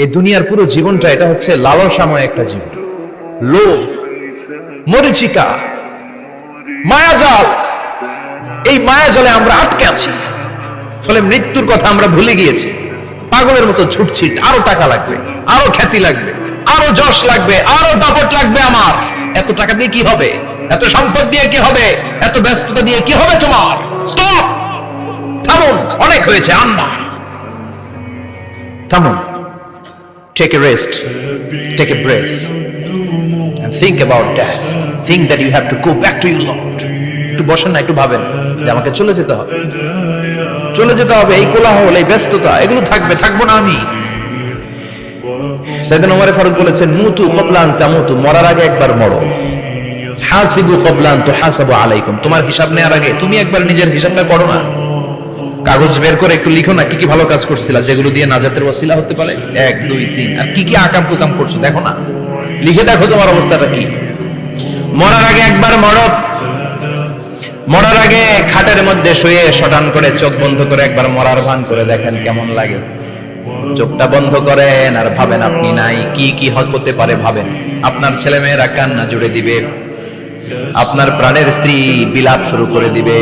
এই দুনিয়ার পুরো জীবনটা এটা হচ্ছে লালসাময় একটা জীবন, লোভ, মরিচিকা, মায়াজাল। এই মায়াজালে আমরা আটকে আছি, ফলে মৃত্যুর কথা আমরা ভুলে গিয়েছি। পাগলের মতো ছুটছি, আরো টাকা লাগবে, আরো খ্যাতি লাগবে, আরো যশ লাগবে, আরো দাপট লাগবে। আমার এত টাকা দিয়ে কি হবে, এত সম্পদ দিয়ে কি হবে, এত ব্যস্ততা দিয়ে কি হবে তোমার? স্টপ, থামুন, অনেক হয়েছে। আম্মা থামুন, take a rest, take a breath and think about death. Think that you have to go back to your Lord. একটু বসেন না, একটু ভাবেন যে আমাকে চলে যেতে হবে, চলে যেতে হবে। এই কোলাহল, এই ব্যস্ততা, এগুলো থাকবে, থাকবো না আমি। সাইয়েদনা ওমর ফারুক বলেছেন, মুতু ক্বাবলা আন তামুতু, মরার আগে একবার মরো। হাসিবু ক্বাবলা আন তুহাসাবু আলাইকুম, তোমার হিসাব নেওয়ার আগে তুমি একবার নিজের হিসাবটা করো না। কাগজ বের করে একটু লিখো না, কি কি ভালো কাজ করছিলা, যেগুলো দিয়ে নাজাতের ওসিলা হতে পারে। 1 2 3, আর কি কি আকাম কুকাম করছো দেখো না, লিখে দেখো তোমার অবস্থাটা কি। মরার আগে একবার মরো। মরার আগে খাটের মধ্যে শুয়ে শটান করে চোখ বন্ধ করে একবার মরার ভান করে দেখেন কেমন লাগে। চোখটা বন্ধ করেন আর ভাবেন আপনি নাই, কি কি হতে পারে ভাবেন। আপনার ছেলে মেয়েরা কান্না জুড়ে দিবে, আপনার প্রাণের স্ত্রী বিলাপ শুরু করে দিবে,